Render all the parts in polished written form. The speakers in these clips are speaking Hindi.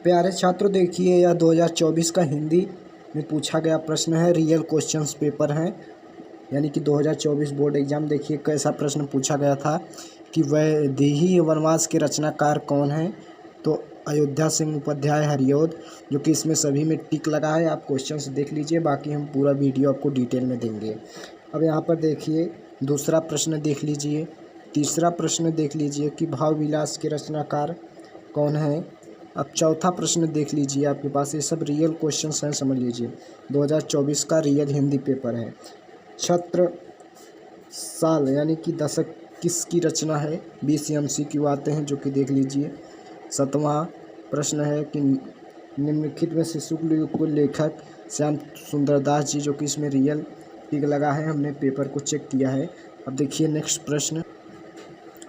प्यारे छात्रों, देखिए यह 2024 का हिंदी में पूछा गया प्रश्न है। रियल क्वेश्चंस पेपर हैं, यानी कि 2024 बोर्ड एग्जाम। देखिए कैसा प्रश्न पूछा गया था कि वैदेही वनवास के रचनाकार कौन हैं। तो अयोध्या सिंह उपाध्याय हरिऔध, जो कि इसमें सभी में टिक लगा है। आप क्वेश्चंस देख लीजिए, बाकी हम पूरा वीडियो आपको डिटेल में देंगे। अब यहाँ पर देखिए दूसरा प्रश्न देख लीजिए, तीसरा प्रश्न देख लीजिए कि भाव विलास के रचनाकार कौन है। अब चौथा प्रश्न देख लीजिए, आपके पास ये सब रियल क्वेश्चंस हैं, समझ लीजिए। 2024 का रियल हिंदी पेपर है। छत्र साल यानी कि दशक किसकी रचना है। 20 MCQ आते हैं, जो कि देख लीजिए। सातवां प्रश्न है कि निम्नलिखित में से शुक्ल युग को लेखक श्याम सुंदर दास जी, जो कि इसमें रियल टिक लगा है, हमने पेपर को चेक किया है। अब देखिए नेक्स्ट प्रश्न,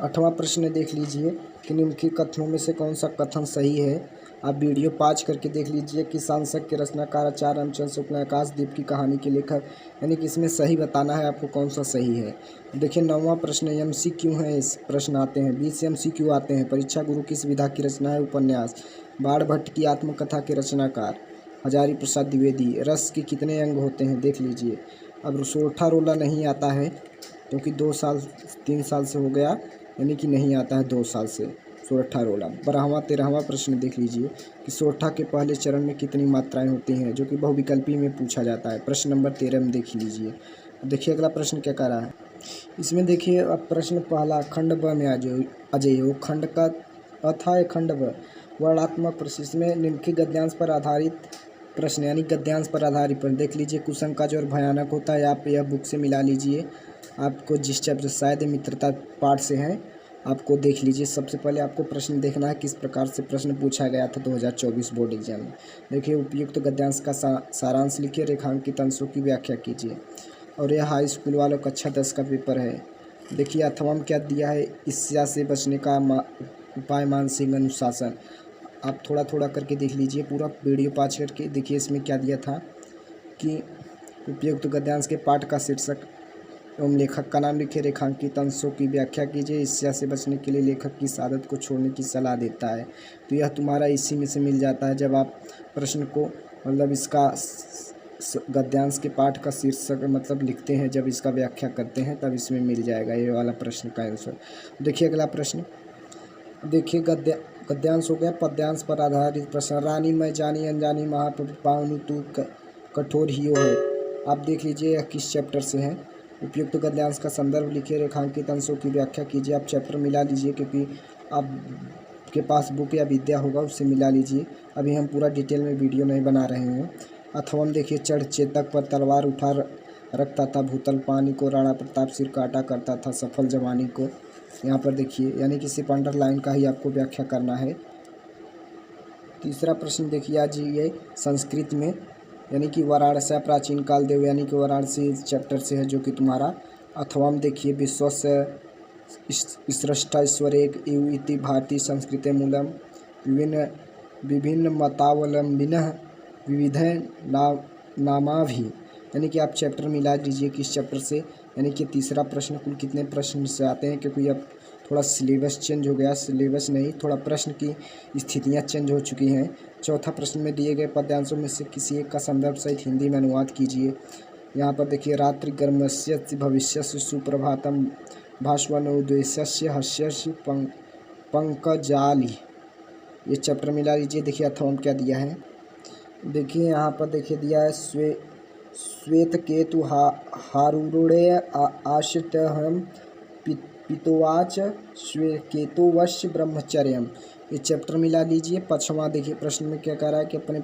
आठवां प्रश्न देख लीजिए कि निम्नलिखित कथनों में से कौन सा कथन सही है। आप वीडियो पॉज करके देख लीजिए कि सांसद के रचनाकार आचार्य रामचंद्र शुक्ल आकाशदीप की कहानी के लेखक, यानी कि इसमें सही बताना है आपको कौन सा सही है। देखिए नौवां प्रश्न MCQ है, इस प्रश्न आते हैं 20 MCQ आते हैं। परीक्षा गुरु किस विधा की रचना है। उपन्यास। बाण भट्ट की आत्मकथा के रचनाकार हजारी प्रसाद द्विवेदी। रस के कितने अंग होते हैं, देख लीजिए। अब सोरठा रोला नहीं आता है, क्योंकि 2 साल 3 साल से हो गया, यानी कि नहीं आता है 2 साल से सोरठा रोला। 12वां 13वां प्रश्न देख लीजिए कि सोरठा के पहले चरण में कितनी मात्राएं होती हैं, जो कि बहुविकल्पी में पूछा जाता है। प्रश्न नंबर 13 में देख लीजिए। देखिए अगला प्रश्न क्या कह रहा है। इसमें देखिए अब प्रश्न पहला, खंड ब में अजय खंड का अथा खंड ब वर्णात्मक प्रश्न। इसमें निम्नलिखित गद्यांश पर आधारित प्रश्न, यानी गद्यांश पर आधारित प्रश्न देख लीजिए। कुसंका और भयानक होता है, आप यह बुक से मिला लीजिए। आपको जिस चैप्टर शायद मित्रता पाठ से है, आपको देख लीजिए। सबसे पहले आपको प्रश्न देखना है किस प्रकार से प्रश्न पूछा गया था 2024 बोर्ड एग्जाम में। देखिए उपयुक्त गद्यांश का सारांश लिखिए, रेखांकित अंशों की व्याख्या कीजिए। और यह हाई स्कूल वालों कक्षा 10 का पेपर है। देखिए अथवा में क्या दिया है, ईर्ष्या से बचने का उपाय मानसिक अनुशासन। आप थोड़ा थोड़ा करके देख लीजिए, पूरा वीडियो पॉज करके देखिए। इसमें क्या दिया था कि उपयुक्त गद्यांश के पाठ का शीर्षक एवं लेखक का नाम लिखे, रेखांकित अंशों की व्याख्या कीजिए। ईर्ष्या से बचने के लिए लेखक की आदत को छोड़ने की सलाह देता है। तो यह तुम्हारा इसी में से मिल जाता है। जब आप प्रश्न को मतलब इसका गद्यांश के पाठ का शीर्षक मतलब लिखते हैं, जब इसका व्याख्या करते हैं, तब इसमें मिल जाएगा ये वाला प्रश्न का आंसर। देखिए अगला प्रश्न, देखिए गद्यांश हो गया। पद्यांश पर आधारित प्रश्न, रानी मैं जानी अनजानी महाप्रभु पावनी तू कठोर हियो है। आप देख लीजिए यह किस चैप्टर से है। उपयुक्त गद्यांश का संदर्भ लिखिए, रेखांकित अंशों की व्याख्या कीजिए। आप चैप्टर मिला लीजिए, क्योंकि आपके पास बुक या विद्या होगा, उससे मिला लीजिए। अभी हम पूरा डिटेल में वीडियो नहीं बना रहे हैं। अथवा देखिए, चढ़ चेतक पर तलवार उठा रखता था, भूतल पानी को राणा प्रताप सिर काटा करता था, सफल जवानी को। यहाँ पर देखिए, यानी कि सिर्फ अंडरलाइन का ही आपको व्याख्या करना है। तीसरा प्रश्न देखिए आज ये संस्कृत में, यानी कि वाराणसी प्राचीन काल देव, यानी कि वाराणसी चैप्टर से है, जो कि तुम्हारा। अथवा में देखिए, विश्वस्य स्रष्टा ईश्वर एक इति भारतीय संस्कृते मूलम विभिन्न मतावलंबिनः विविध नामाभि। यानी कि आप चैप्टर मिला दीजिए किस चैप्टर से। यानी कि तीसरा प्रश्न कुल कितने प्रश्न से आते हैं, क्योंकि अब थोड़ा सिलेबस चेंज हो गया, सिलेबस नहीं, थोड़ा प्रश्न की स्थितियां चेंज हो चुकी हैं। चौथा प्रश्न में दिए गए पद्यांशों में से किसी एक का संदर्भ सहित हिंदी में अनुवाद कीजिए। यहाँ पर देखिए, रात्रि गर्मस्य भविष्यस्य सुप्रभातम भास्वनोद्देश्यस्य हस्यस्य पंकजाली। ये चैप्टर मिला लीजिए। देखिए अथवा क्या दिया है, देखिए यहाँ पर देखिए दिया है, श्वेत केतु हारूढ़ेय आश्रितहं पितोवाच श्वेकेतुवश्य ब्रह्मचर्यम। ये चैप्टर मिला लीजिए। पाँचवां देखिए प्रश्न में क्या कह रहा है कि अपने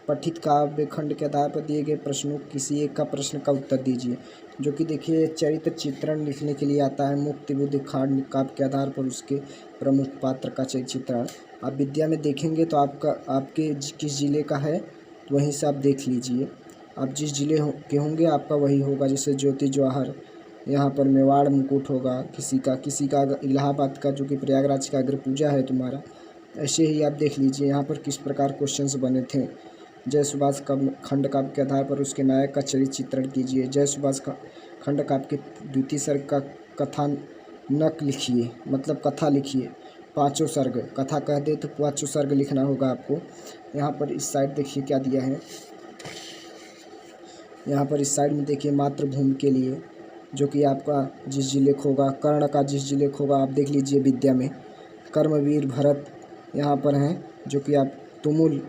पठित काव्य खंड के आधार पर दिए गए प्रश्नों किसी एक का प्रश्न का उत्तर दीजिए, जो कि देखिए चरित्र चित्रण लिखने के लिए आता है। मुक्ति बुद्धि काव्य के आधार पर उसके प्रमुख पात्र का चित्रण। आप विद्या में देखेंगे तो आपके किस जिले का है, तो वहीं से आप देख लीजिए। आप जिस जिले के होंगे आपका वही होगा। जैसे ज्योति जवाहर, यहाँ पर मेवाड़ मुकुट होगा किसी का इलाहाबाद का, जो कि प्रयागराज का अग्र पूजा है तुम्हारा। ऐसे ही आप देख लीजिए यहाँ पर किस प्रकार क्वेश्चंस बने थे। जय सुभाष का खंड काव्य के आधार पर उसके नायक का चरित्र चित्रण कीजिए। जय सुभाष का खंड काव्य के द्वितीय सर्ग का कथानक लिखिए, मतलब कथा लिखिए। पाँचों सर्ग कथा कह दे तो पाँचों सर्ग लिखना होगा आपको। यहाँ पर इस साइड देखिए क्या दिया है, यहाँ पर इस साइड में देखिए मातृभूमि के लिए जो कि आपका जिस जिलेख होगा, कर्ण का जिस जिलेख होगा आप देख लीजिए विद्या में। कर्मवीर भरत यहाँ पर हैं जो कि आप तुमुल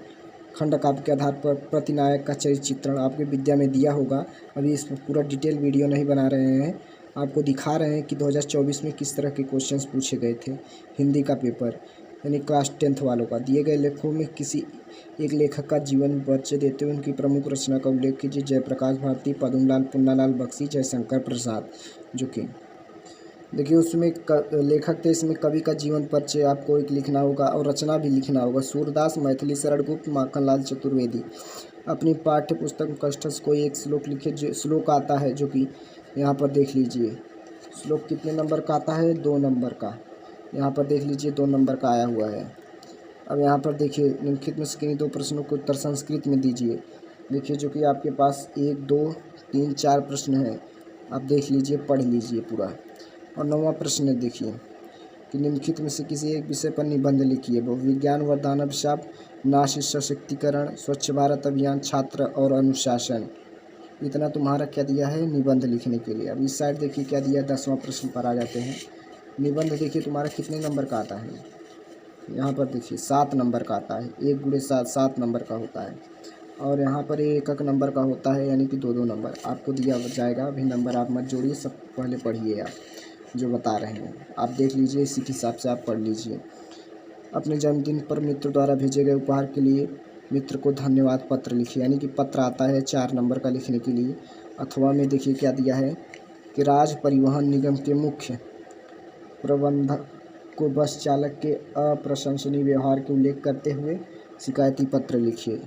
खंड काव्य के आधार पर प्रतिनायक का चरित्र चित्रण आपके विद्या में दिया होगा। अभी इसमें पूरा डिटेल वीडियो नहीं बना रहे हैं, आपको दिखा रहे हैं कि 2024 में किस तरह के क्वेश्चंस पूछे गए थे। हिंदी का पेपर यानी क्लास 10th वालों का, दिए गए लेखों में किसी एक लेखक का जीवन परिचय देते हुए उनकी प्रमुख रचना का उल्लेख कीजिए। जयप्रकाश भारती, पद्मलाल, पुन्नालाल बख्शी, जयशंकर प्रसाद। जो कि देखिए उसमें लेखक थे, इसमें कवि का जीवन परिचय आपको एक लिखना होगा और रचना भी लिखना होगा। सूरदास, मैथिली शरण गुप्त, माखनलाल चतुर्वेदी। अपनी पाठ्य पुस्तक में कष्टस कोई एक श्लोक लिखे, जो श्लोक आता है जो कि यहाँ पर देख लीजिए। श्लोक कितने नंबर का आता है? 2 नंबर का। यहाँ पर देख लीजिए 2 नंबर का आया हुआ है। अब यहाँ पर देखिए निम्नलिखित में से किन्हीं 2 प्रश्नों के उत्तर संस्कृत में दीजिए। देखिए जो कि आपके पास 1 2 3 4 प्रश्न हैं, आप देख लीजिए, पढ़ लीजिए पूरा। और 9वां प्रश्न देखिए कि निम्नलिखित में से किसी एक विषय पर निबंध लिखिए। विज्ञान व दानव शाप, नारी सशक्तिकरण, स्वच्छ भारत अभियान, छात्र और अनुशासन। इतना तुम्हारा क्या दिया है निबंध लिखने के लिए। अब इस साइड देखिए क्या दिया है, 10वां प्रश्न पर आ जाते हैं। निबंध देखिए तुम्हारा कितने नंबर का आता है, यहाँ पर देखिए 7 नंबर का आता है। 1 × 7 7 नंबर का होता है। और यहाँ पर 1 नंबर का होता है, यानी कि 2 नंबर आपको दिया जाएगा। अभी नंबर आप मत जोड़िए, सब पहले पढ़िए आप जो बता रहे हैं, आप देख लीजिए, इसी के हिसाब से आप पढ़ लीजिए। अपने जन्मदिन पर मित्र द्वारा भेजे गए उपहार के लिए मित्र को धन्यवाद पत्र लिखिए, यानी कि पत्र आता है 4 नंबर का लिखने के लिए। अथवा में देखिए क्या दिया है कि राज्य परिवहन निगम के मुख्य प्रबंधक को बस चालक के अप्रशंसनीय व्यवहार के उल्लेख करते हुए शिकायती पत्र लिखिए।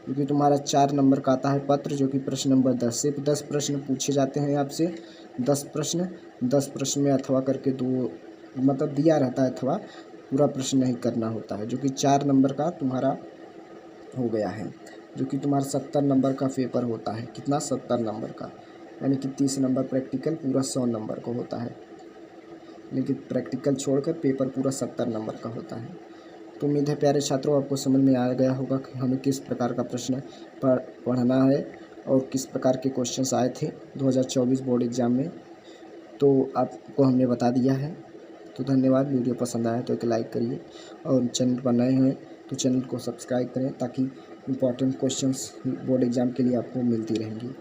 क्योंकि तुम्हारा 4 नंबर का आता है पत्र, जो कि प्रश्न नंबर 10। सिर्फ 10 प्रश्न पूछे जाते हैं आपसे, 10 प्रश्न में अथवा करके 2 मतलब दिया रहता है, अथवा पूरा प्रश्न नहीं करना होता है। जो कि 4 नंबर का तुम्हारा हो गया है, जो कि तुम्हारा 70 नंबर का पेपर होता है। कितना? 70 नंबर का, यानी कि 30 नंबर प्रैक्टिकल, पूरा 100 नंबर का होता है। लेकिन प्रैक्टिकल छोड़कर पेपर पूरा 70 नंबर का होता है। तो उम्मीद है प्यारे छात्रों आपको समझ में आ गया होगा कि हमें किस प्रकार का प्रश्न पढ़ना है और किस प्रकार के क्वेश्चंस आए थे 2024 बोर्ड एग्ज़ाम में। तो आपको हमने बता दिया है। तो धन्यवाद। वीडियो पसंद आया तो एक लाइक करिए, और चैनल पर नए हैं तो चैनल को सब्सक्राइब करें, ताकि इम्पोर्टेंट क्वेश्चंस बोर्ड एग्ज़ाम के लिए आपको मिलती रहेंगी।